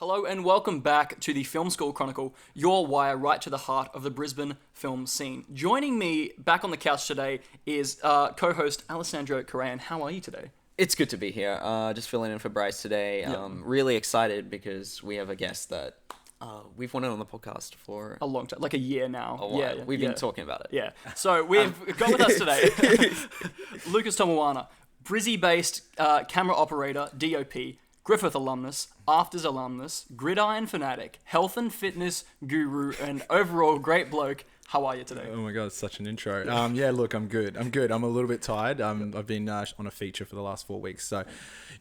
Hello and welcome back to the Film School Chronicle, your wire right to the heart of the Brisbane film scene. Joining me back on the couch today is co-host Alessandro Karayan. How are you today? It's good to be here. Just filling in for Bryce today. Really excited because we have a guest that we've wanted on the podcast for A long time, like a year now. a while. We've been talking about it. Yeah. So we've got with us today Lucas Tomoana, Brizzy-based camera operator, DOP, Griffith alumnus, Afters alumnus, gridiron fanatic, health and fitness guru, and overall great bloke. How are you today? Oh my god, it's such an intro. Yeah, look, I'm good. I'm a little bit tired. I've been on a feature for the last 4 weeks, so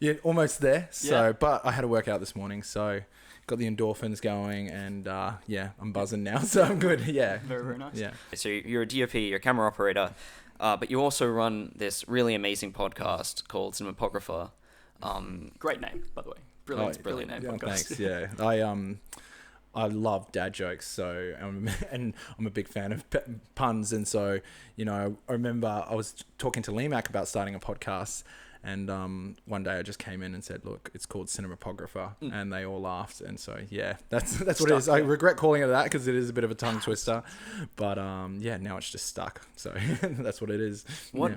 yeah, almost there. So, but I had a workout this morning, so got the endorphins going, and yeah, I'm buzzing now, so I'm good. Yeah, Very, very nice. yeah. So you're a DOP, you're a camera operator, but you also run this really amazing podcast called Cinemapographer. Great name, by the way. Brilliant name. Yeah, Podcast. thanks. Yeah, I love dad jokes, so and I'm a big fan of puns, and so I remember I was talking to Lemak about starting a podcast, and one day I just came in and said, "Look, it's called Cinemapographer," and they all laughed, and so yeah, that's what it is. I regret calling it that because it is a bit of a tongue twister, but yeah, now it's just stuck, so that's what it is. What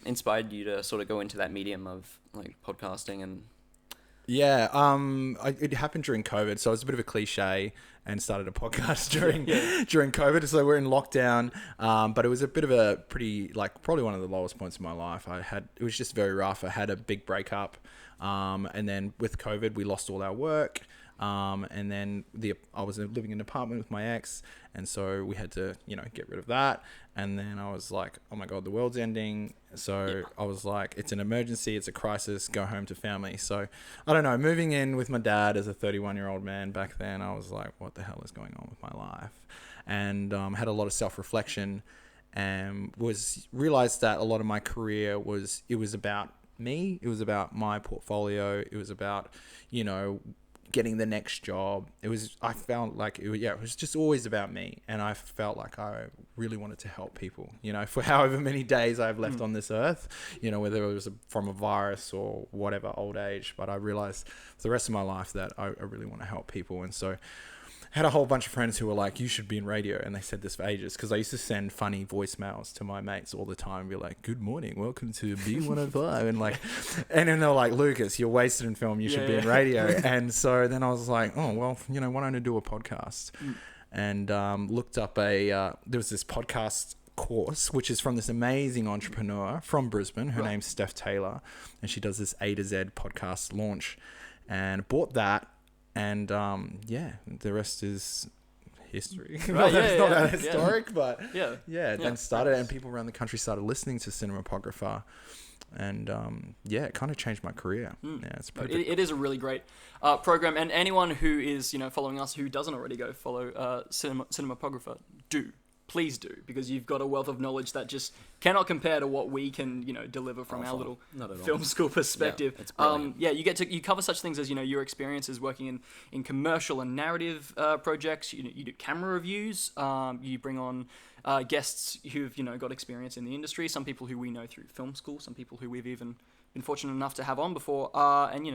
inspired you to sort of go into that medium of like podcasting and? Yeah, it happened during COVID, so it was a bit of a cliche and started a podcast during COVID. So we're in lockdown, but it was a bit of a pretty, probably one of the lowest points in my life. It was just very rough. I had a big breakup, and then with COVID, we lost all our work. And then I was living in an apartment with my ex, and so we had to, get rid of that. And then I was like, oh my God, the world's ending. So I was like, it's an emergency, it's a crisis, go home to family. So I don't know, moving in with my dad as a 31-year-old man back then, I was like, what the hell is going on with my life? And had a lot of self-reflection, and realized that a lot of my career was about me. It was about my portfolio. It was about, getting the next job. I felt like it was just always about me, and I felt like I really wanted to help people, for however many days I've left on this earth, whether it was from a virus or whatever, old age, but I realized for the rest of my life that I really want to help people. And so had a whole bunch of friends who were like, you should be in radio. And they said this for ages, because I used to send funny voicemails to my mates all the time and be like, good morning, welcome to B105. and then they're like, Lucas, you're wasted in film, you should be in radio. And so then I was like, oh, well, why don't I do a podcast? And looked up there was this podcast course, which is from this amazing entrepreneur from Brisbane. Her name's Steph Taylor, and she does this A to Z podcast launch, and bought that. And the rest is history. Right, It's not that historic, but then started, and people around the country started listening to Cinemapographer, and it kind of changed my career. Yeah, it's pretty. It is a really great program, and anyone who is following us who doesn't already go follow Cinemapographer, please do, because you've got a wealth of knowledge that just cannot compare to what we can, deliver from our little film school perspective. Yeah, it's brilliant. You cover such things as, your experiences working in commercial and narrative projects. You do camera reviews. You bring on guests who've, got experience in the industry. Some people who we know through film school. Some people who we've even been fortunate enough to have on before. And,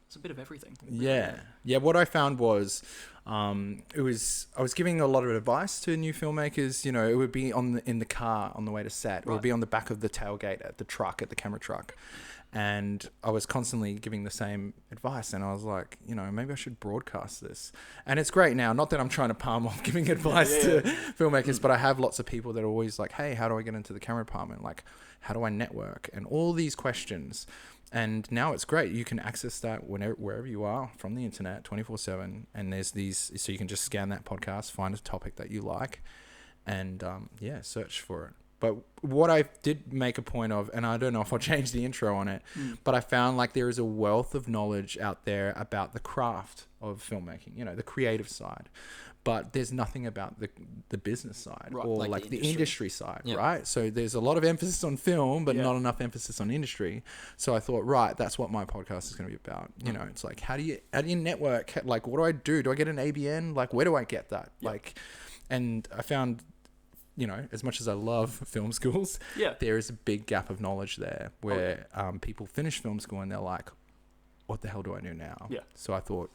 it's a bit of everything. Yeah. What I found was, I was giving a lot of advice to new filmmakers. It would be in the car on the way to set. It would be on the back of the tailgate at the camera truck. And I was constantly giving the same advice, and I was like, maybe I should broadcast this. And it's great now. Not that I'm trying to palm off giving advice to filmmakers, but I have lots of people that are always like, hey, how do I get into the camera department? Like, how do I network? And all these questions. And now it's great. You can access that wherever you are from the internet, 24/7. And there's so you can just scan that podcast, find a topic that you like, and search for it. But what I did make a point of, and I don't know if I'll change the intro on it, but I found like there is a wealth of knowledge out there about the craft of filmmaking, the creative side. But there's nothing about the business side, or like the industry side, right? So there's a lot of emphasis on film, but not enough emphasis on industry. So I thought, that's what my podcast is going to be about. It's like, how do you network? Like, what do I do? Do I get an ABN? Like, where do I get that? And I found, as much as I love film schools, there is a big gap of knowledge there where people finish film school and they're like, what the hell do I do now? Yeah. So I thought,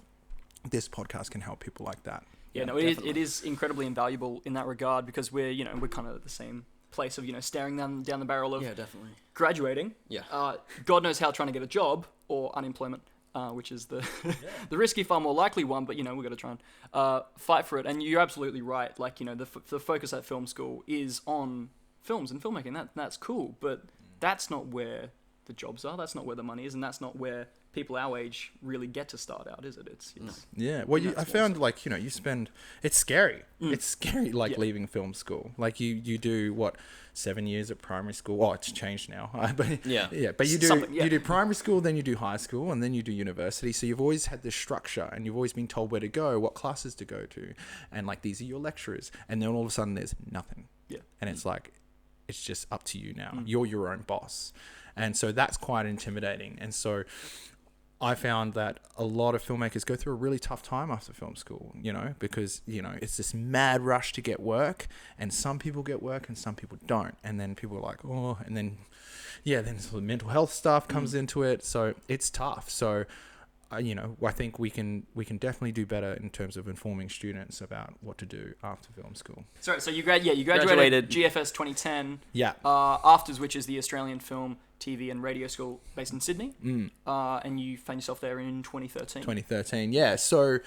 this podcast can help people like that. Yeah, no, it is incredibly invaluable in that regard, because we're kind of at the same place of, staring down the barrel of definitely graduating. Yeah. God knows how, trying to get a job or unemployment, which is the the risky, far more likely one. But we've got to try and fight for it. And you're absolutely right. Like, the focus at film school is on films and filmmaking. That's cool, but that's not where the jobs are. That's not where the money is, and that's not where people our age really get to start out, is it? It's yeah. Well, I found like you spend. It's scary. It's scary, like leaving film school. Like you do what 7 years at primary school. Oh, it's changed now. But But you do primary school, then you do high school, and then you do university. So you've always had this structure, and you've always been told where to go, what classes to go to, and like these are your lecturers. And then all of a sudden there's nothing. Yeah. And it's like, it's just up to you now. You're your own boss, and so that's quite intimidating. And so I found that a lot of filmmakers go through a really tough time after film school, because, it's this mad rush to get work, and some people get work and some people don't. And then people are like, oh, and then, then sort of mental health stuff comes into it. So it's tough. So, I think we can definitely do better in terms of informing students about what to do after film school. Sorry, so you graduated GFS 2010. Yeah. AFTRS, which is the Australian Film, TV and Radio School based in Sydney. And you found yourself there in 2013. 2013, yeah. So,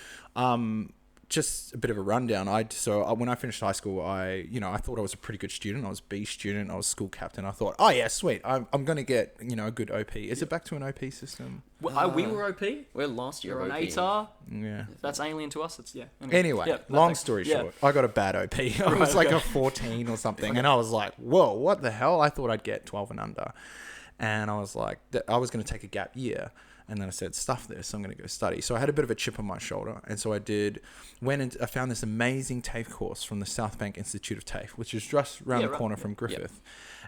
just a bit of a rundown. When I finished high school, I thought I was a pretty good student. I was B student. I was school captain. I thought, oh yeah, sweet. I'm going to get a good OP. Is it back to an OP system? Well, we were OP. We're last year You're OP. an ATAR. Yeah. That's alien to us. It's Anyway, long story short, I got a bad OP. I was like a 14 or something, and I was like, whoa, what the hell? I thought I'd get 12 and under, and I was like, I was going to take a gap year. And then I said, stuff this, I'm going to go study. So I had a bit of a chip on my shoulder. And so I I found this amazing TAFE course from the South Bank Institute of TAFE, which is just around the corner from Griffith.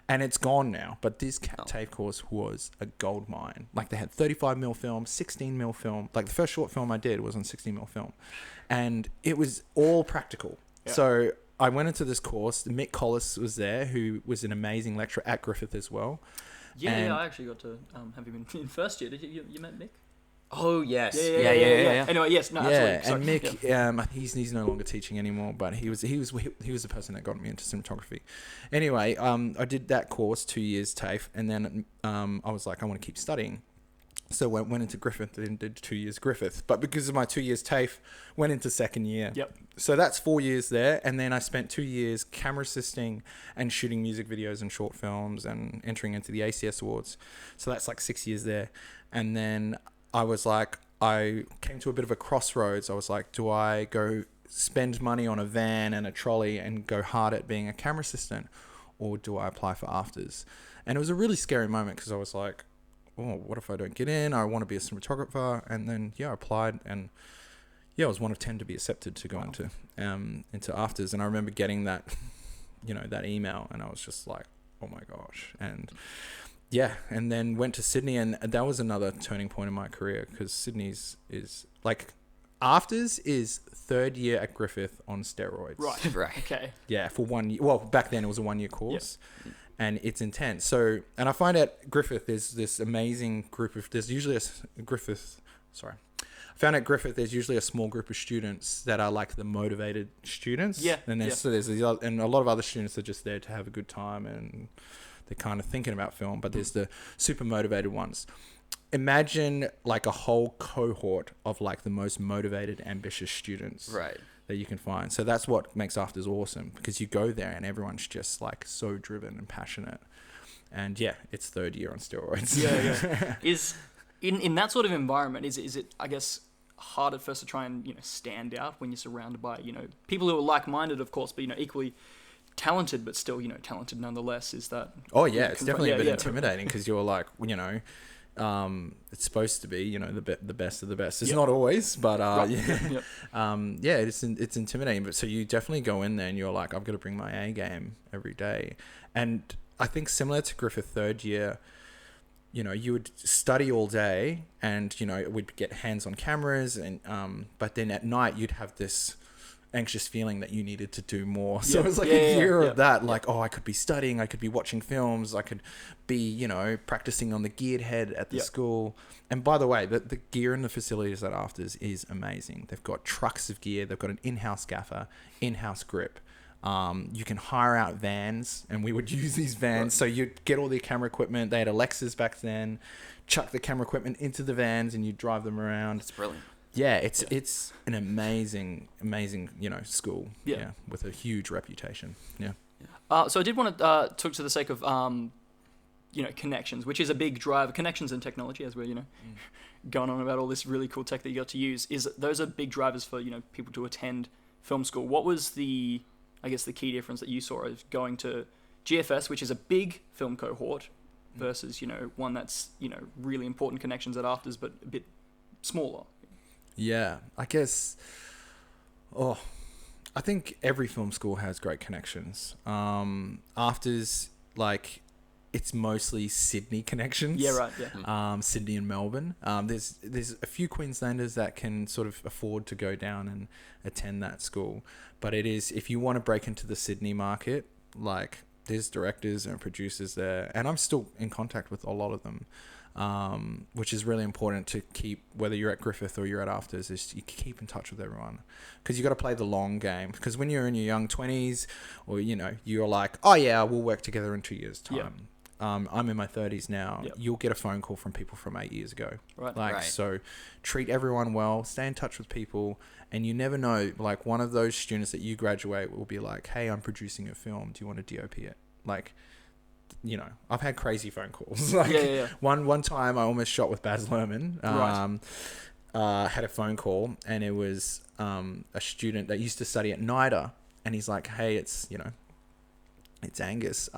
And it's gone now. But this TAFE course was a gold mine. Like, they had 35mm film, 16mm film. Like, the first short film I did was on 16mm film. And it was all practical. Yeah. So I went into this course. Mick Collis was there, who was an amazing lecturer at Griffith as well. Yeah, I actually got to have him in first year. Did you met Mick? Oh yes, yeah. Anyway, yes, no, absolutely. And Mick, he's no longer teaching anymore, but he was the person that got me into cinematography. Anyway, I did that course, 2 years TAFE, and then I was like, I want to keep studying. So went into Griffith and did 2 years Griffith. But because of my 2 years TAFE, went into second year. Yep. So that's 4 years there. And then I spent 2 years camera assisting and shooting music videos and short films and entering into the ACS Awards. So that's like 6 years there. And then I was like, I came to a bit of a crossroads. I was like, do I go spend money on a van and a trolley and go hard at being a camera assistant? Or do I apply for AFTRS? And it was a really scary moment because I was like, oh, what if I don't get in? I want to be a cinematographer. And then, I applied, and I was one of 10 to be accepted to go into AFTRS. And I remember getting that, that email, and I was just like, oh my gosh. And and then went to Sydney, and that was another turning point in my career, because Sydney's is like, AFTRS is third year at Griffith on steroids. Right. Okay. Yeah, for 1 year. Well, back then it was a 1 year course. Yep. And it's intense. So, and I find at Griffith, there's this amazing group of, there's usually I found at Griffith, there's usually a small group of students that are like the motivated students. Yeah. And there's these other, and a lot of other students are just there to have a good time, and they're kind of thinking about film, but there's the super motivated ones. Imagine like a whole cohort of like the most motivated, ambitious students. Right. That you can find. So that's what makes AFTRS awesome, because you go there and everyone's just like so driven and passionate. And it's third year on steroids. Yeah. Is in that sort of environment, is it I guess hard at first to try and stand out when you're surrounded by people who are like-minded, of course, but equally talented, but still talented nonetheless? Is that it's definitely a bit intimidating, because you're like it's supposed to be the best of the best. It's not always, but it's intimidating. But so you definitely go in there and you're like, I've got to bring my A game every day. And I think similar to Griffith third year, you would study all day, and we'd get hands on cameras, and but then at night you'd have this anxious feeling that you needed to do more. So Yeah. it was like a year of that, like, I could be studying, I could be watching films, I could be, practicing on the geared head at the school. And by the way, the gear in the facilities at Afters is amazing. They've got trucks of gear, they've got an in-house gaffer, in-house grip. You can hire out vans, and we would use these vans. So you'd get all the camera equipment. They had Alexas back then. Chuck the camera equipment into the vans, and you'd drive them around. It's brilliant. Yeah, it's an amazing school. Yeah. With a huge reputation. Yeah. So I did want to talk to the sake of connections, which is a big drive. Connections and technology, as we're going on about all this really cool tech that you got to use. Those are big drivers for people to attend film school. What was the key difference that you saw of going to GFS, which is a big film cohort, versus one that's really important connections at Afters, but a bit smaller? Yeah, I guess. I think every film school has great connections. Afters, it's mostly Sydney connections. Yeah, right. Yeah. Sydney and Melbourne. There's a few Queenslanders that can sort of afford to go down and attend that school, but it is, if you want to break into the Sydney market, there's directors and producers there, and I'm still in contact with a lot of them. Which is really important to keep, whether you're at Griffith or you're at Afters, is you keep in touch with everyone, because you got to play the long game. Because when you're in your young 20s, or you're like, oh yeah, we'll work together in 2 years time. Yeah. I'm in my 30s now. Yep. You'll get a phone call from people from 8 years ago. Right. So treat everyone well, stay in touch with people, and you never know, one of those students that you graduate will be like, hey, I'm producing a film, do you want to DOP it? I've had crazy phone calls. One time I almost shot with Baz Luhrmann. Had a phone call, and it was a student that used to study at NIDA, and he's like, hey, it's Angus.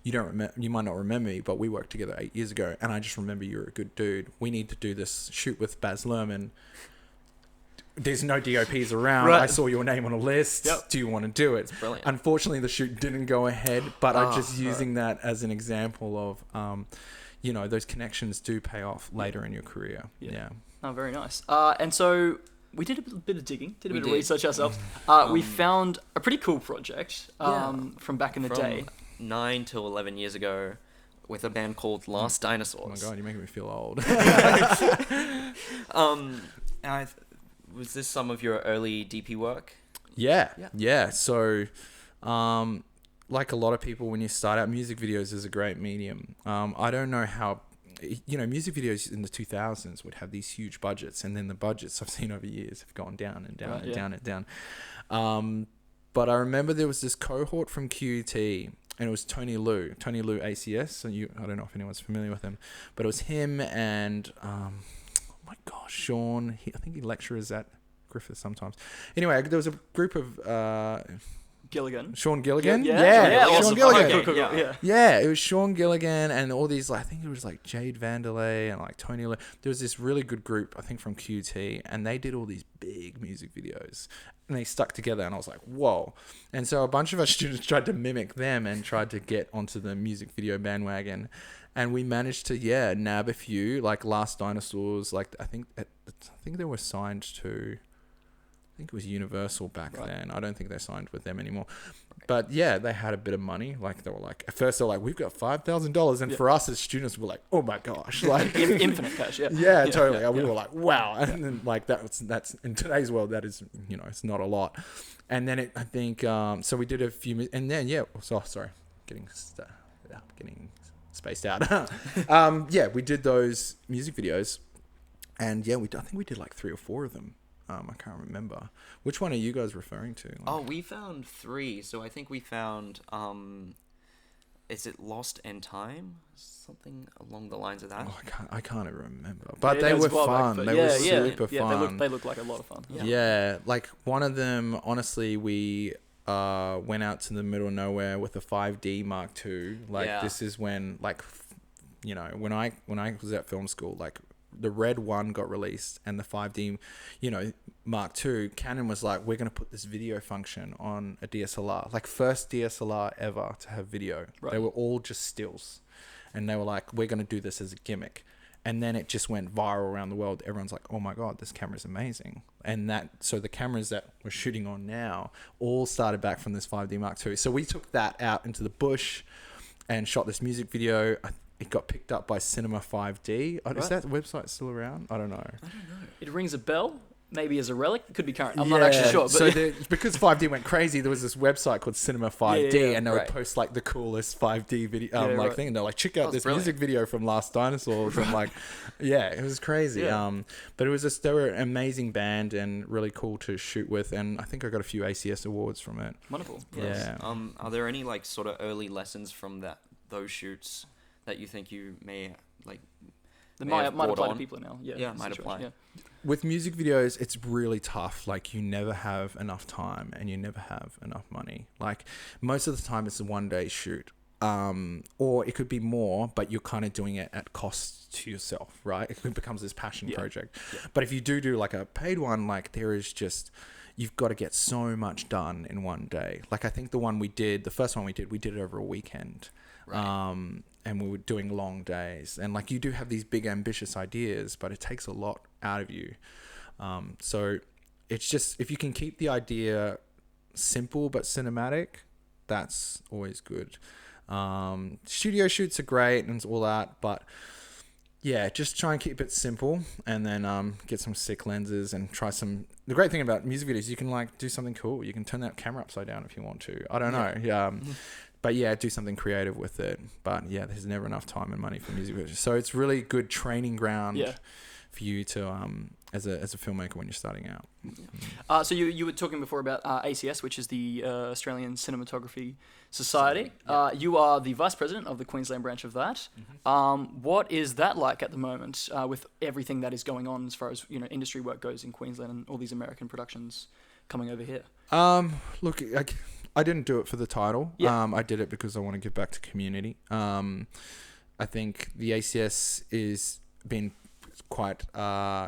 You might not remember me, but we worked together 8 years ago, and I just remember you're a good dude. We need to do this shoot with Baz Luhrmann. There's no DOPs around. Right. I saw your name on a list. Yep. Do you want to do it? It's brilliant. Unfortunately, the shoot didn't go ahead, but I'm just using that as an example of, those connections do pay off later in your career. Yeah. Oh, very nice. And so we did a bit of digging, did a bit of research ourselves. We found a pretty cool project from back in the day. 9 to 11 years ago, with a band called Last Dinosaurs. Oh my God, you're making me feel old. Was this some of your early DP work? Yeah. So, like a lot of people, when you start out, music videos is a great medium. I don't know how, music videos in the 2000s would have these huge budgets, and then the budgets I've seen over years have gone down and down down and down. But I remember there was this cohort from QUT, and it was Tony Liu ACS. So I don't know if anyone's familiar with him, but it was him and, my gosh, Sean. I think he lectures at Griffith sometimes. Anyway, there was a group of Gilligan. Sean Gilligan. Yeah, Sean awesome. Gilligan. Okay, cool. Yeah. Yeah, it was Sean Gilligan and all these. I think it was Jade Vanderlei and Tony. There was this really good group, I think, from QT, and they did all these big music videos, and they stuck together. And I was like, whoa! And so a bunch of our students tried to mimic them and tried to get onto the music video bandwagon. And we managed to, nab a few, Last Dinosaurs. I think they were signed to, I think it was Universal back then. I don't think they signed with them anymore. But yeah, they had a bit of money. They were at first they were we've got $5,000. And for us as students, we're like, oh my gosh. Infinite cash, yeah. Yeah, totally. We were like, wow. And then that's in today's world, that is, it's not a lot. And then I think, so we did a few, and then, sorry, getting spaced out. We did those music videos, and I think we did 3 or 4 of them. I can't remember. Which one are you guys referring to? We found 3. So I think we found, is it Lost in Time? Something along the lines of that. I can't even remember. But they were fun. They were super fun. They looked like a lot of fun. Yeah. One of them, honestly, we went out to the middle of nowhere with a 5D Mark II. This is when, when I was at film school, the Red 1 got released, and the 5D, Mark II, Canon was like, we're going to put this video function on a DSLR. First DSLR ever to have video. Right. They were all just stills. And they were like, we're going to do this as a gimmick. And then it just went viral around the world. Everyone's like, oh my God, this camera's amazing. And so the cameras that we're shooting on now all started back from this 5D Mark II. So we took that out into the bush and shot this music video. It got picked up by Cinema 5D. Right. Is that website still around? I don't know. It rings a bell. Maybe as a relic. It could be current. I'm not actually sure. But so because 5D went crazy, there was this website called Cinema 5D, and they would post like the coolest 5D video thing. And they're like, check out this music video from Last Dinosaur. I'm like, it was crazy. Yeah. But it was they were an amazing band and really cool to shoot with. And I think I got a few ACS awards from it. Wonderful. Yeah. Are there any like sort of early lessons from those shoots that you think you may like? That might apply to people now. Yeah, might apply. Yeah. With music videos, it's really tough. Like, you never have enough time and you never have enough money. Like, most of the time it's a one-day shoot. Or it could be more, but you're kind of doing it at cost to yourself, right? It becomes this passion project. Yeah. But if you do like a paid one, like, there is just... You've got to get so much done in one day. Like, I think the first one we did it over a weekend. Right. And we were doing long days. And like, you do have these big ambitious ideas, but it takes a lot out of you. So it's just, if you can keep the idea simple but cinematic, that's always good. Studio shoots are great and all that, but yeah, just try and keep it simple, and then get some sick lenses and try some... The great thing about music videos, you can like do something cool. You can turn that camera upside down if you want to. I don't know. But yeah, do something creative with it. But yeah, there's never enough time and money for music videos. So it's really good training ground for you to as a filmmaker when you're starting out. So you were talking before about ACS, which is the Australian Cinematography Society. You are the vice president of the Queensland branch of that. What is that like at the moment with everything that is going on as far as industry work goes in Queensland and all these American productions coming over here? Look, I didn't do it for the title. I did it because I want to give back to community. I think the ACS is been quite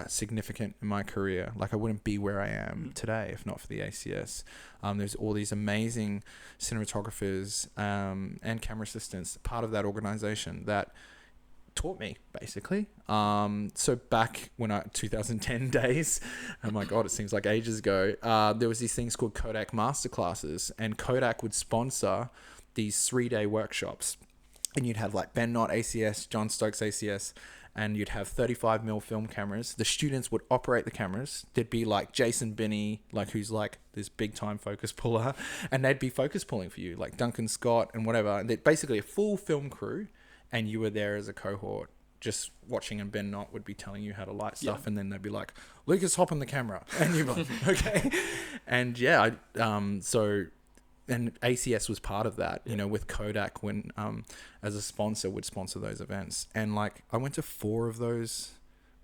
significant in my career. Like, I wouldn't be where I am today if not for the ACS. There's all these amazing cinematographers and camera assistants, part of that organization, that taught me, basically. So back when 2010 days, oh my God, it seems like ages ago, there was these things called Kodak Masterclasses, and Kodak would sponsor these 3-day workshops. And you'd have like Ben Knott ACS, John Stokes ACS, and you'd have 35mm film cameras. The students would operate the cameras. There'd be like Jason Binney, like, who's like this big time focus puller, and they'd be focus pulling for you, like Duncan Scott and whatever. And they're basically a full film crew, and you were there as a cohort just watching, and Ben Knott would be telling you how to light stuff, and then they'd be like, Lucas, hop on the camera, and you're like, okay. And and ACS was part of that, with Kodak, when as a sponsor would sponsor those events. And like, I went to 4 of those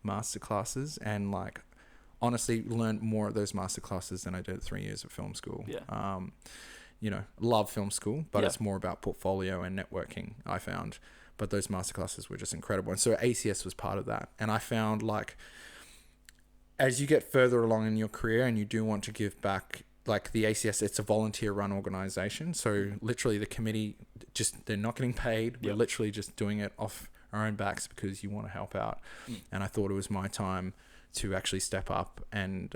masterclasses, and like, honestly learned more at those masterclasses than I did at 3 years of film school. Love film school, but it's more about portfolio and networking, I found. But those masterclasses were just incredible. And so ACS was part of that. And I found, like, as you get further along in your career and you do want to give back, like the ACS, it's a volunteer-run organization. So literally the committee, they're not getting paid. We're literally just doing it off our own backs because you want to help out. And I thought it was my time to actually step up and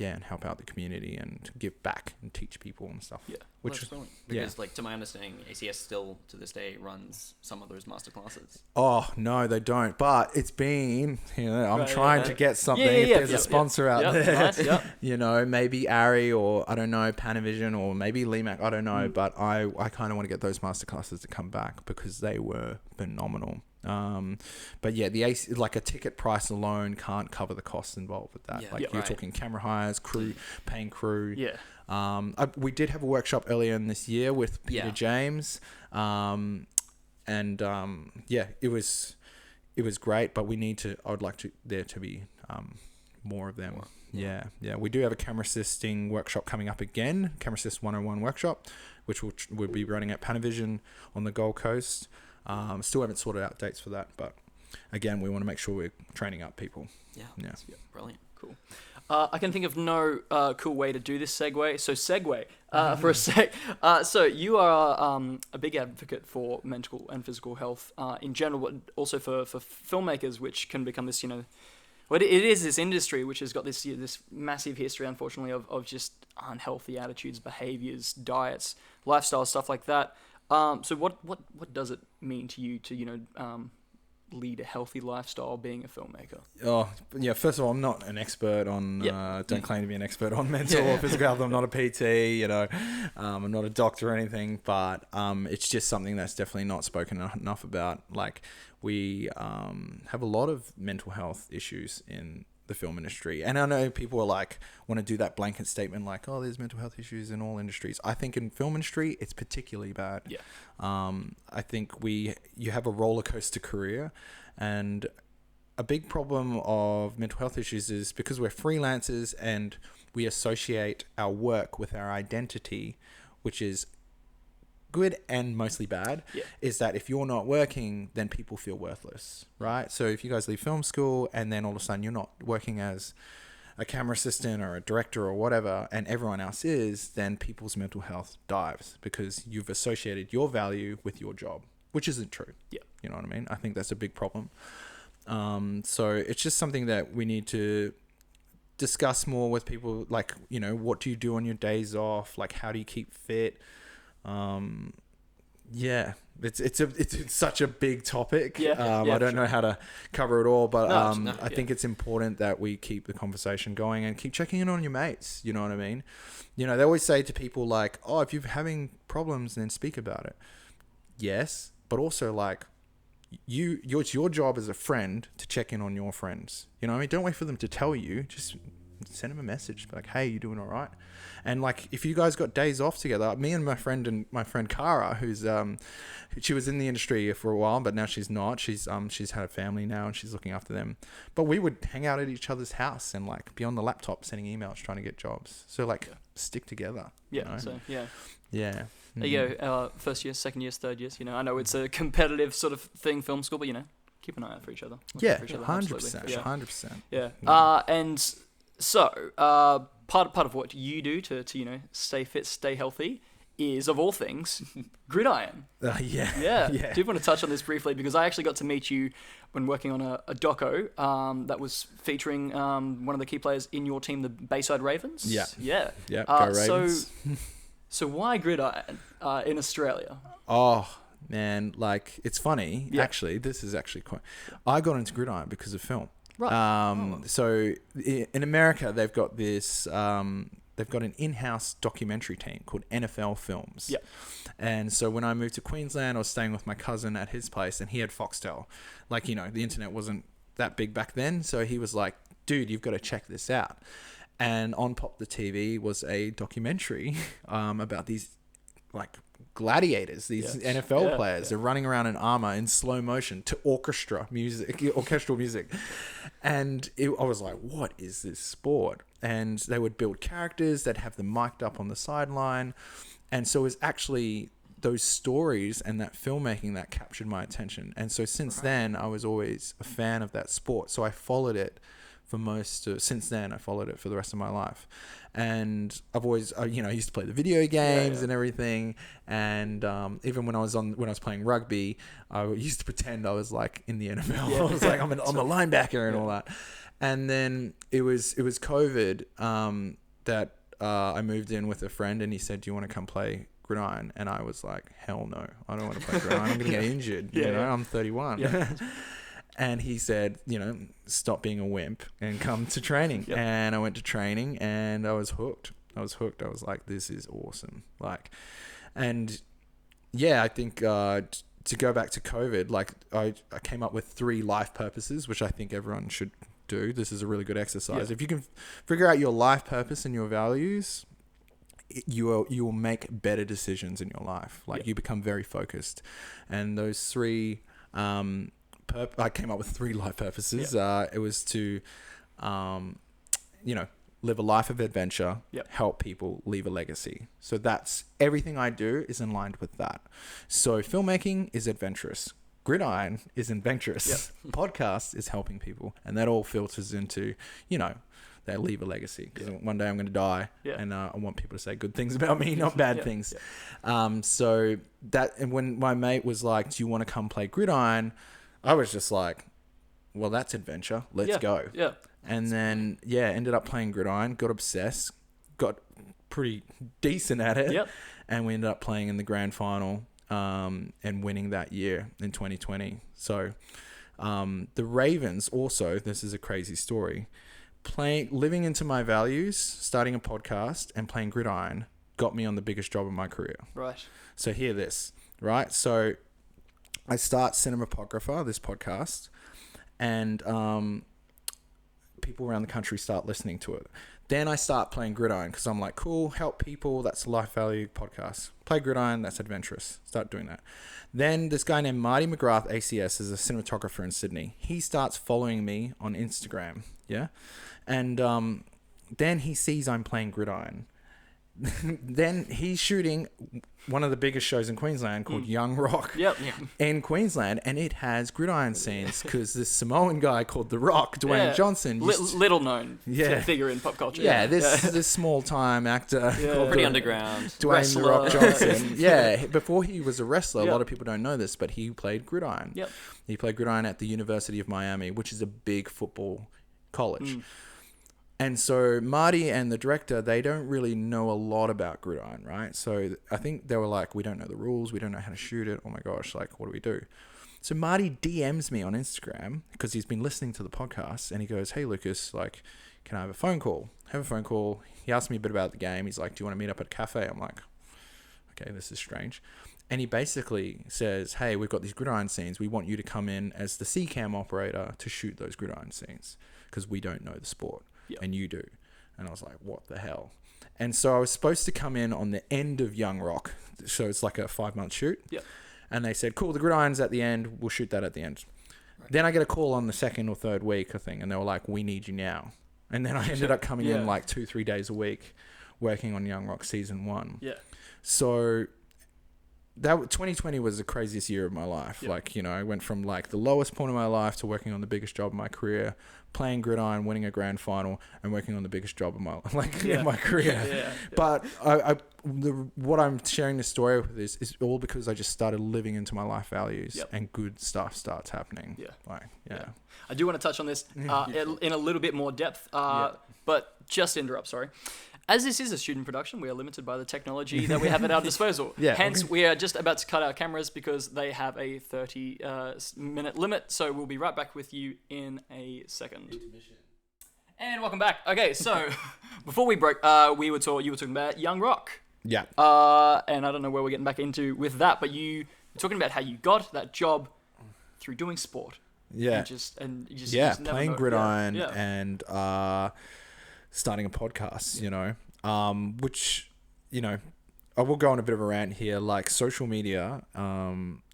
and help out the community and give back and teach people and stuff. Which is brilliant. Because like, to my understanding, ACS still to this day runs some of those masterclasses. Oh no, they don't. But it's been, I'm trying to get something. If there's a sponsor out there, nice, maybe Ari, or I don't know, Panavision, or maybe Limac, I don't know. But I kind of want to get those masterclasses to come back because they were phenomenal. But yeah, like a ticket price alone can't cover the costs involved with that. You're talking camera hires, crew, paying crew. We did have a workshop earlier in this year with Peter James. It was great, but I would like there to be more of them. Yeah. We do have a camera assisting workshop coming up again, Camera Assist 101 workshop, which we'll be running at Panavision on the Gold Coast. Still haven't sorted out dates for that, but again, we want to make sure we're training up people. Yeah. Brilliant. Cool. I can think of no cool way to do this segue. So segue for a sec. So you are a big advocate for mental and physical health in general, but also for filmmakers, which can become this, well, it is this industry which has got this this massive history, unfortunately, of just unhealthy attitudes, behaviors, diets, lifestyle, stuff like that. So what does it mean to you to lead a healthy lifestyle being a filmmaker? Oh, yeah. First of all, I'm not an expert on, don't claim to be an expert on mental or physical health. I'm not a PT, I'm not a doctor or anything, but it's just something that's definitely not spoken enough about. Like, we have a lot of mental health issues in the film industry. And I know people are like, want to do that blanket statement like, oh, there's mental health issues in all industries. I think in film industry, it's particularly bad. Yeah. I think you have a roller coaster career, and a big problem of mental health issues is because we're freelancers and we associate our work with our identity, which is good and mostly bad, is that if you're not working, then people feel worthless, right? So if you guys leave film school and then all of a sudden you're not working as a camera assistant or a director or whatever, and everyone else is, then people's mental health dives because you've associated your value with your job, which isn't true. Yeah. You know what I mean? I think that's a big problem. So it's just something that we need to discuss more with people. Like, what do you do on your days off? Like, how do you keep fit? It's such a big topic. I don't know how to cover it all, but I think it's important that we keep the conversation going and keep checking in on your mates. You know what I mean? They always say to people like, oh, if you're having problems, then speak about it. Yes, but also like, it's your job as a friend to check in on your friends. You know what I mean? Don't wait for them to tell you. Just send them a message like, hey, you doing all right? And like, if you guys got days off together, me and my friend Kara, who's she was in the industry for a while, but now she's not. She's had a family now and she's looking after them. But we would hang out at each other's house and like be on the laptop sending emails trying to get jobs. So like, stick together. So yeah. There you go. First years, second years, third years. I know it's a competitive sort of thing, film school, but keep an eye out for each other. Yeah, 100%. Yeah. And so, part of what you do to stay fit, stay healthy, is, of all things, gridiron. Yeah. Do you want to touch on this briefly? Because I actually got to meet you when working on a doco that was featuring one of the key players in your team, the Bayside Ravens. Yeah. Go Ravens. So why gridiron in Australia? Oh man, like, it's funny. Actually, this is actually quite. I got into gridiron because of film. Right. So in America, they've got this. They've got an in-house documentary team called NFL Films. Yeah. And so when I moved to Queensland, I was staying with my cousin at his place, and he had Foxtel. Like, the internet wasn't that big back then, so he was like, "Dude, you've got to check this out." And on Pop the TV was a documentary about these like gladiators, these NFL players. They're running around in armor in slow motion to orchestral music. And I was like, what is this sport? And they would build characters, they'd have them mic'd up on the sideline. And so it was actually those stories and that filmmaking that captured my attention. And so since then, I was always a fan of that sport. So I followed it since then. I followed it for the rest of my life. And I've always, I used to play the video games and everything. And even when I was playing rugby, I used to pretend I was like in the NFL. I was like, I'm a linebacker and all that. And then it was COVID that I moved in with a friend, and he said, "Do you want to come play gridiron?" And I was like, "Hell no, I don't want to play gridiron. I'm gonna get injured. I'm 31." Yeah. And he said, stop being a wimp and come to training. Yep. And I went to training and I was hooked. I was like, this is awesome. Like, and yeah, I think to go back to COVID, like I came up with 3 life purposes, which I think everyone should do. This is a really good exercise. If you can figure out your life purpose and your values, you will make better decisions in your life. Like you become very focused. And those 3... I came up with 3 life purposes. It was to, live a life of adventure, help people, leave a legacy. So that's everything I do is in line with that. So filmmaking is adventurous. Gridiron is adventurous. Podcast is helping people. And that all filters into, they leave a legacy. Because one day I'm going to die, and I want people to say good things about me, not bad things. So that, and when my mate was like, "Do you want to come play gridiron?" I was just like, "Well, that's adventure. Let's go." Yeah. And then ended up playing gridiron, got obsessed, got pretty decent at it, and we ended up playing in the grand final and winning that year in 2020. So the Ravens also, this is a crazy story, living into my values, starting a podcast and playing gridiron got me on the biggest job of my career. Right. So hear this, right? So I start Cinemapographer, this podcast, and people around the country start listening to it. Then I start playing gridiron because I'm like, cool, help people. That's a life value podcast. Play gridiron, that's adventurous. Start doing that. Then this guy named Marty McGrath, ACS, is a cinematographer in Sydney. He starts following me on Instagram, and then he sees I'm playing gridiron. Then he's shooting one of the biggest shows in Queensland called Young Rock in Queensland, and it has gridiron scenes because this Samoan guy called The Rock, Dwayne Johnson, little known figure in pop culture. This small time actor, pretty underground, Dwayne wrestler. The Rock Johnson. Before he was a wrestler, a lot of people don't know this, but he played gridiron. He played gridiron at the University of Miami, which is a big football college. And so Marty and the director, they don't really know a lot about gridiron, right? So I think they were like, we don't know the rules. We don't know how to shoot it. Oh my gosh, like, what do we do? So Marty DMs me on Instagram because he's been listening to the podcast, and he goes, "Hey, Lucas, like, can I have a phone call?" Have a phone call. He asked me a bit about the game. He's like, "Do you want to meet up at a cafe?" I'm like, okay, this is strange. And he basically says, "Hey, we've got these gridiron scenes. We want you to come in as the C-cam operator to shoot those gridiron scenes because we don't know the sport. And you do." And I was like, what the hell? And so I was supposed to come in on the end of Young Rock. So it's like a 5-month shoot. And they said, cool, the gridiron's at the end. We'll shoot that at the end. Right. Then I get a call on the 2nd or 3rd week, I think. And they were like, we need you now. And then I ended up coming in like 2-3 days a week working on Young Rock season 1. So that 2020 was the craziest year of my life. Like, I went from like the lowest point of my life to working on the biggest job of my career, playing gridiron, winning a grand final, and working on the biggest job of my in my career. But what I'm sharing this story with is all because I just started living into my life values, and good stuff starts happening. I do want to touch on this in a little bit more depth, but just to interrupt, sorry. As this is a student production, we are limited by the technology that we have at our disposal. Hence, we are just about to cut our cameras because they have a 30-minute limit. So we'll be right back with you in a second. And welcome back. Okay, so before we broke, you were talking about Young Rock. And I don't know where we're getting back into with that, but you were talking about how you got that job through doing sport. You just playing gridiron and starting a podcast, which, I will go on a bit of a rant here. Like, social media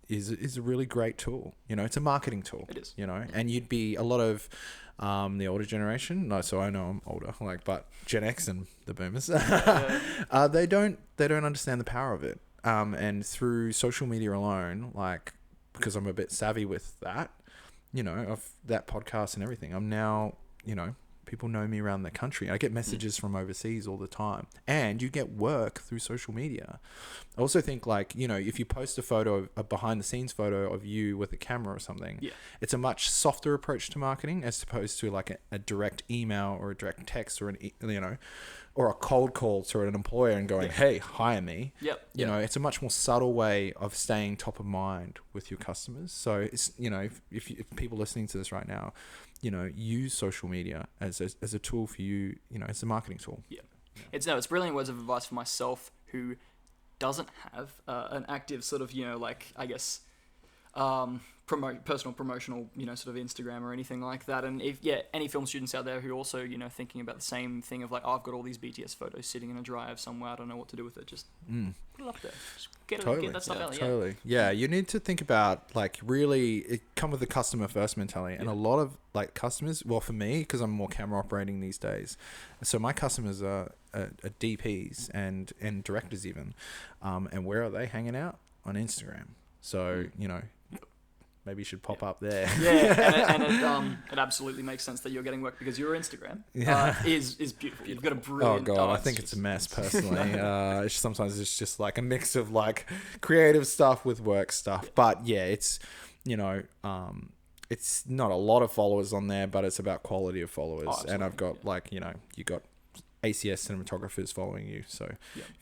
is a really great tool. It's a marketing tool. It is. And you'd be a lot of the older generation. No, so I know I'm older. But Gen X and the Boomers, they don't understand the power of it. And through social media alone, because I'm a bit savvy with that, of that podcast and everything, I'm now, people know me around the country. I get messages from overseas all the time, and you get work through social media. I also think if you post a behind the scenes photo of you with a camera or something, it's a much softer approach to marketing as opposed to like a direct email or a direct text or or a cold call to an employer and going, hey, hire me. It's a much more subtle way of staying top of mind with your customers. So it's, if people listening to this right now, use social media as a tool for you, as a marketing tool. It's brilliant words of advice for myself who doesn't have an active sort of, personal promotional, sort of Instagram or anything like that. And if, any film students out there who also, thinking about the same thing of I've got all these BTS photos sitting in a drive somewhere, I don't know what to do with it. Just put it up there. Just get that stuff out there. Totally. Yeah. You need to think about really come with the customer first mentality. And a lot of customers, well, for me, because I'm more camera operating these days. So my customers are DPs and directors even. And where are they hanging out? On Instagram. So, maybe you should pop up there. Yeah, and it absolutely makes sense that you're getting work because your Instagram is beautiful. You've got a brilliant. Oh god, I think it's a mess personally. Sometimes it's just like a mix of like creative stuff with work stuff. But yeah, it's it's not a lot of followers on there, but it's about quality of followers. And I've got you got ACS cinematographers following you. So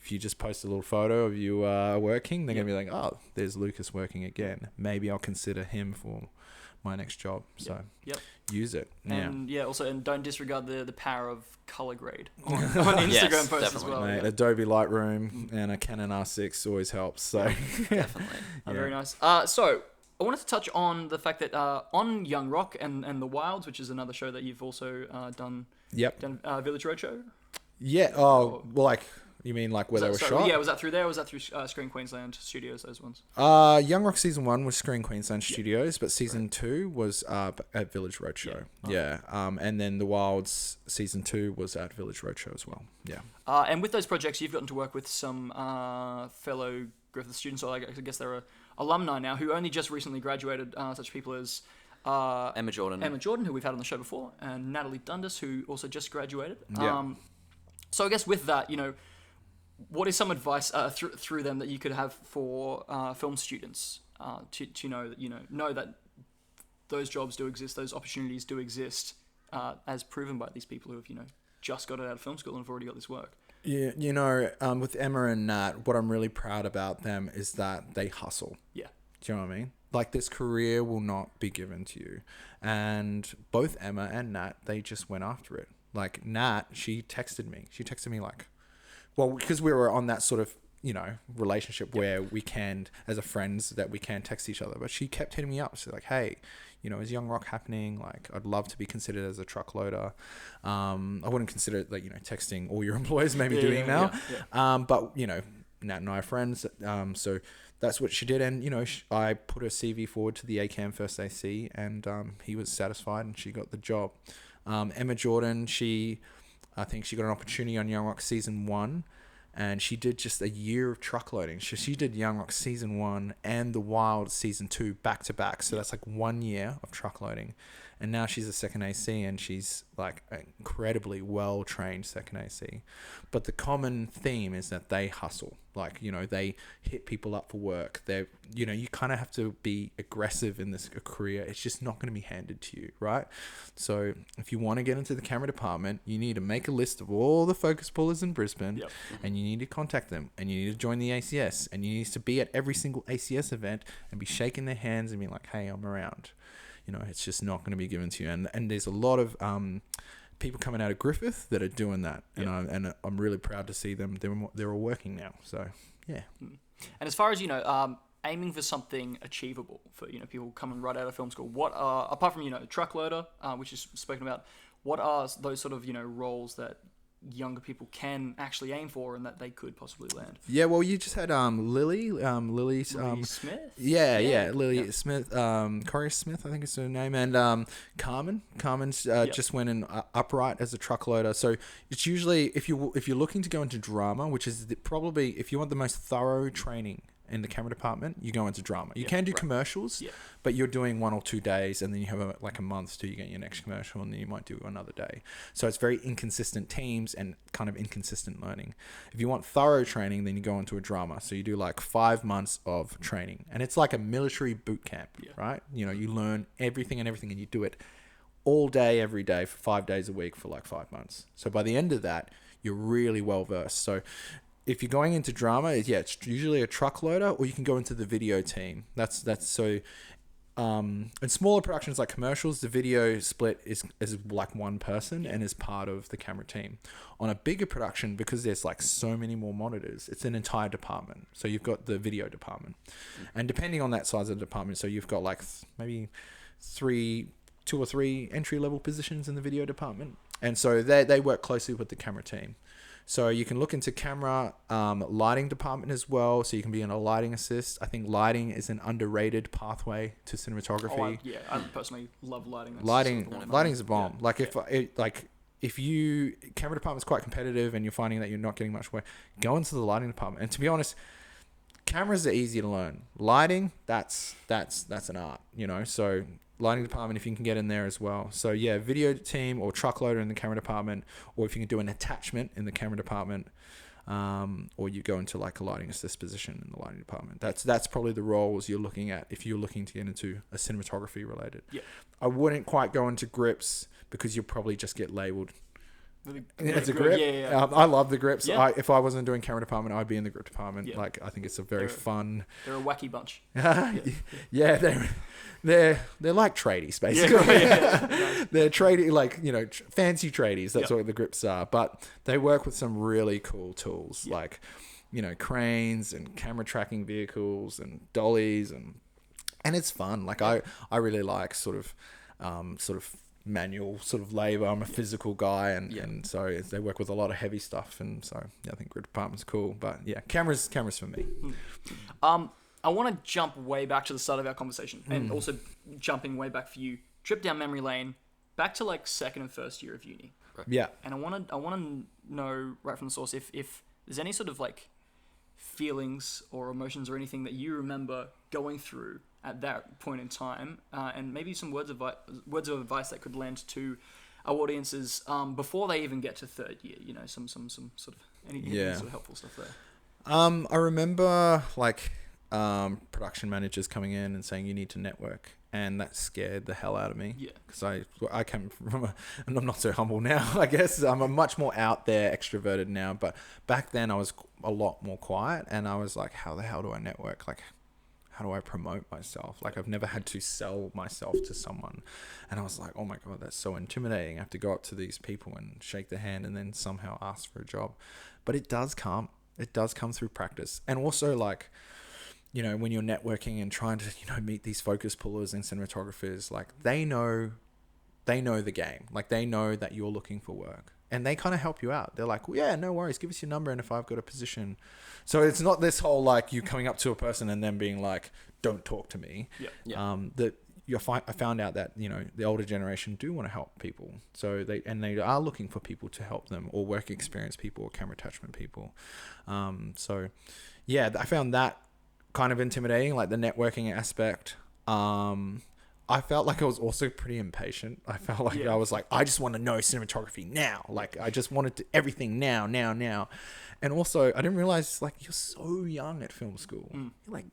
if you just post a little photo of you working, they're going to be like, oh, there's Lucas working again. Maybe I'll consider him for my next job. So use it. And and don't disregard the power of color grade on Instagram posts as well. Mate, Adobe Lightroom and a Canon R6 always helps. So definitely. Very nice. So I wanted to touch on the fact that on Young Rock and The Wilds, which is another show that you've also done Village Roadshow. Yeah. Oh, well, like you mean like where they were shot? Yeah. Was that through there? Or was that through Screen Queensland Studios? Those ones. Young Rock season 1 was Screen Queensland Studios, but season 2 was at Village Roadshow. Yeah. And then The Wilds season 2 was at Village Roadshow as well. Yeah. And with those projects, you've gotten to work with some fellow Griffith students, or I guess they're alumni now who only just recently graduated. Such people as Emma Jordan, who we've had on the show before, and Natalie Dundas, who also just graduated. Yeah. So I guess with that, what is some advice through them that you could have for film students to know that those jobs do exist, those opportunities do exist, as proven by these people who have just got it out of film school and have already got this work. Yeah, with Emma and Nat, what I'm really proud about them is that they hustle. Yeah. Do you know what I mean? Like, this career will not be given to you. And both Emma and Nat, they just went after it. Like, Nat, she texted me like, well, because we were on that sort of, relationship where we can, as a friends, that we can text each other. But she kept hitting me up. She's like, hey, is Young Rock happening? Like, I'd love to be considered as a truck loader. I wouldn't consider it like, texting all your employers, maybe doing now. But, Nat and I are friends. So that's what she did. And, I put her CV forward to the ACAM First AC, and he was satisfied and she got the job. Emma Jordan, I think she got an opportunity on Young Rock season 1, and she did just a year of truck loading. She did Young Rock season 1 and The Wild season 2 back to back. So that's like 1 year of truck loading. And now she's a second AC, and she's like an incredibly well-trained second AC. But the common theme is that they hustle. Like, they hit people up for work. They're, you kind of have to be aggressive in this career. It's just not going to be handed to you, right? So if you want to get into the camera department, you need to make a list of all the focus pullers in Brisbane, and you need to contact them, and you need to join the ACS, and you need to be at every single ACS event and be shaking their hands and being like, hey, I'm around. It's just not going to be given to you. And there's a lot of people coming out of Griffith that are doing that. And I'm really proud to see them. They're all working now. So, yeah. And as far as, aiming for something achievable for, people coming right out of film school, what are, apart from, truck loader, which is spoken about, what are those sort of, roles that younger people can actually aim for and that they could possibly land? Yeah, well, you just had Lily Smith. Lily Smith, Corey Smith, I think is her name, and Carmen's just went in upright as a truck loader. So it's usually if you're looking to go into drama, which is probably if you want the most thorough training in the camera department, you go into drama. You can do commercials, but you're doing 1 or 2 days, and then you have a month till you get your next commercial, and then you might do another day. So it's very inconsistent teams and kind of inconsistent learning. If you want thorough training, then you go into a drama. So you do like 5 months of training, and it's like a military boot camp, right? You learn everything, and you do it all day, every day for 5 days a week for like 5 months. So by the end of that, you're really well versed. So if you're going into drama, it's usually a truck loader, or you can go into the video team. That's so. In smaller productions like commercials, the video split is like one person and is part of the camera team. On a bigger production, because there's like so many more monitors, it's an entire department. So you've got the video department, and depending on that size of the department, so you've got like maybe 2 or 3 entry level positions in the video department, and so they work closely with the camera team. So you can look into camera, lighting department as well. So you can be in a lighting assist. I think lighting is an underrated pathway to cinematography. I personally love lighting. Lighting's a bomb. If you camera department's quite competitive and you're finding that you're not getting much work, go into the lighting department. And to be honest, cameras are easy to learn. Lighting, that's an art, you know. So lighting department, if you can get in there as well. So yeah, video team or truck loader in the camera department, or if you can do an attachment in the camera department, or you go into like a lighting assist position in the lighting department. That's probably the roles you're looking at if you're looking to get into a cinematography related. Yeah. I wouldn't quite go into grips because you'll probably just get labeled as a grip. Yeah. I love the grips. Yeah. If I wasn't doing camera department, I'd be in the grip department. Yeah. Like I think it's a very fun. They're a wacky bunch. Yeah, they're like tradies basically. Yeah. They're tradie, like, you know, fancy tradies. That's what the grips are. But they work with some really cool tools, like, you know, cranes and camera tracking vehicles and dollies, and it's fun. Like I really like sort of manual sort of labor. I'm a physical guy, and so they work with a lot of heavy stuff, and so I think grip department's cool. But yeah, cameras for me. I want to jump way back to the start of our conversation, and also jumping way back for you, trip down memory lane, back to like second and first year of uni. Right. Yeah. And I want to know right from the source if there's any sort of like feelings or emotions or anything that you remember going through at that point in time, and maybe some words of advice that could land to our audiences before they even get to third year. You know, some sort of any sort of helpful stuff there. I remember like production managers coming in and saying you need to network, and that scared the hell out of me. Yeah, because I came from and I'm not so humble now. I guess I'm a much more out there, extroverted now. But back then I was a lot more quiet, and I was like, how the hell do I network? Like, how do I promote myself? Like, I've never had to sell myself to someone. And I was like, oh my God, that's so intimidating. I have to go up to these people and shake their hand and then somehow ask for a job. But it does come. It does come through practice. And also, like, you know, when you're networking and trying to, you know, meet these focus pullers and cinematographers, like, they know the game. Like, they know that you're looking for work. And they kind of help you out. They're like, well, yeah, no worries. Give us your number. And if I've got a position. So it's not this whole, like, you coming up to a person and then being like, don't talk to me. Yeah. I found out that, you know, the older generation do want to help people. So they are looking for people to help them, or work experience people, or camera attachment people. So yeah, I found that kind of intimidating, like the networking aspect. I felt like I was also pretty impatient. I felt like I was like, I just want to know cinematography now. Like, I just wanted everything now. And also, I didn't realize, like, you're so young at film school. You're like,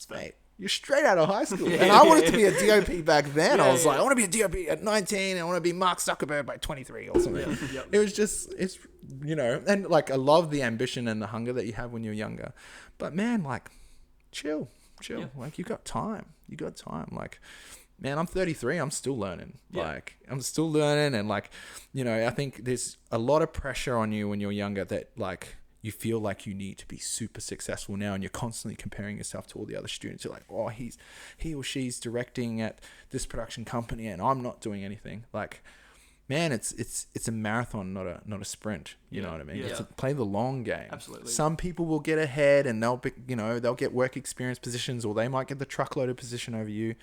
mate, you're straight out of high school. And I wanted to be a DOP back then. I was like, I want to be a DOP at 19. I want to be Mark Zuckerberg by 23 or something. It was just, it's, you know, and like, I love the ambition and the hunger that you have when you're younger. But man, like, chill. Like, you got time. Like, man, I'm 33. I'm still learning. Like, I'm still learning. And like, you know, I think there's a lot of pressure on you when you're younger that, like, you feel like you need to be super successful now, and you're constantly comparing yourself to all the other students. You're like, oh, he or she's directing at this production company and I'm not doing anything. Like, man, it's a marathon, not a sprint. You know what I mean? Yeah. Play the long game. Absolutely. Some people will get ahead and they'll get work experience positions, or they might get the truckloader position over you,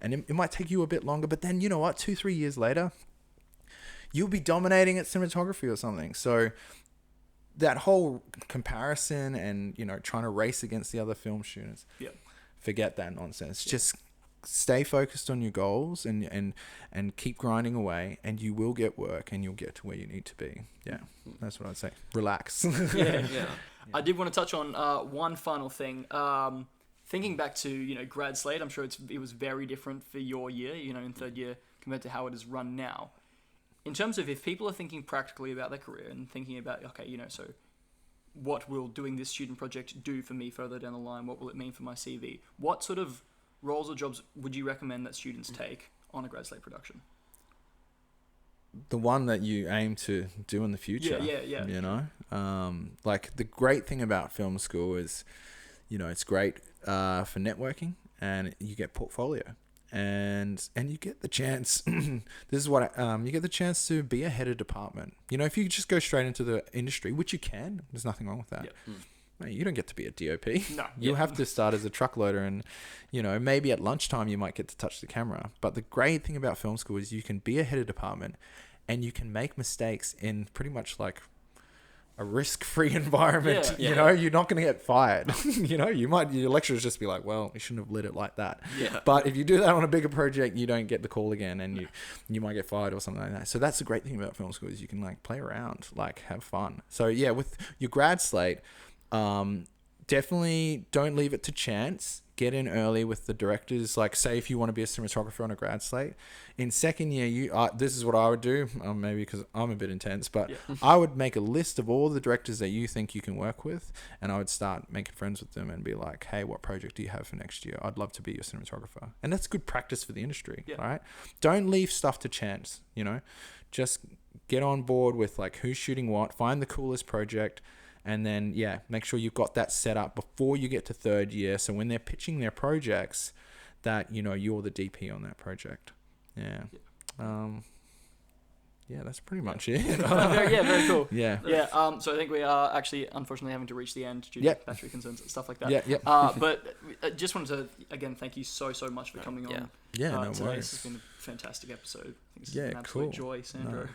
and it might take you a bit longer. But then, you know what? 2-3 years later, you'll be dominating at cinematography or something. So that whole comparison and, you know, trying to race against the other film students, forget that nonsense. Just stay focused on your goals and keep grinding away, and you will get work and you'll get to where you need to be. That's what I'd say. Relax. I did want to touch on one final thing. Thinking back to, you know, Grad Slate, I'm sure it was very different for your year, you know, in third year compared to how it is run now. In terms of, if people are thinking practically about their career and thinking about, okay, you know, so what will doing this student project do for me further down the line? What will it mean for my CV? What sort of roles or jobs would you recommend that students take on a Grad Slate production? The one that you aim to do in the future. Yeah. You know, like, the great thing about film school is, you know, it's great for networking, and you get portfolio, and you get the chance. This is what you get the chance to be a head of department. You know, if you just go straight into the industry, which you can, there's nothing wrong with that. Mate, you don't get to be a DOP. No. You have to start as a truckloader, and, you know, maybe at lunchtime you might get to touch the camera. But the great thing about film school is you can be a head of department, and you can make mistakes in pretty much like a risk-free environment. Yeah. You know, you're not going to get fired. You know, your lecturers just be like, well, you shouldn't have lit it like that. Yeah. But if you do that on a bigger project, you don't get the call again, and you might get fired or something like that. So that's the great thing about film school is you can like play around, like have fun. So yeah, with your grad slate, definitely don't leave it to chance. Get in early with the directors. Like, say if you want to be a cinematographer on a grad slate, in second year, this is what I would do. Maybe because I'm a bit intense, but I would make a list of all the directors that you think you can work with, and I would start making friends with them and be like, hey, what project do you have for next year? I'd love to be your cinematographer. And that's good practice for the industry, right? Don't leave stuff to chance, you know? Just get on board with like who's shooting what, find the coolest project, and then, make sure you've got that set up before you get to third year. So when they're pitching their projects, that, you know, you're the DP on that project. Yeah. That's pretty much it. Very cool. Yeah. So I think we are actually, unfortunately, having to reach the end due to battery concerns and stuff like that. But I just wanted to, again, thank you so much for coming on. No today. worries. This has been a fantastic episode. I think this has been an cool. absolute joy, Sandro.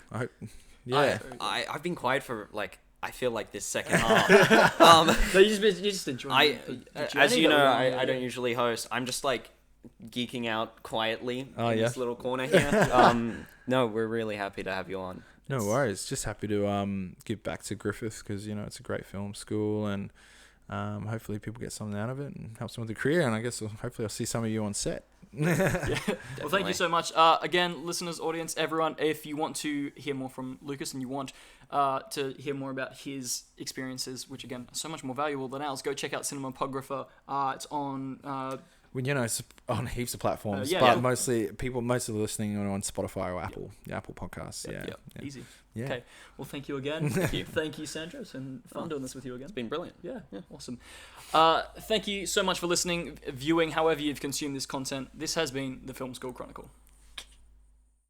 No, I've been quiet for like, I feel like this second half. So you just enjoy as you know, I don't usually host. I'm just like geeking out quietly in this little corner here. No, we're really happy to have you on. No worries. Just happy to give back to Griffith because, you know, it's a great film school, and hopefully people get something out of it and helps them with their career. And I guess hopefully I'll see some of you on set. Well, thank you so much. Again, listeners, audience, everyone, if you want to hear more from Lucas and you want to hear more about his experiences, which again are so much more valuable than ours, go check out Cinemapographer. It's on it's on heaps of platforms, but mostly of the listening are on Spotify or Apple, Apple Podcasts. Easy. Okay. Well, thank you again. Thank you, Sandro. It's been fun doing this with you again. It's been brilliant. Yeah. Awesome. Thank you so much for listening, viewing, however you've consumed this content. This has been the Film School Chronicle.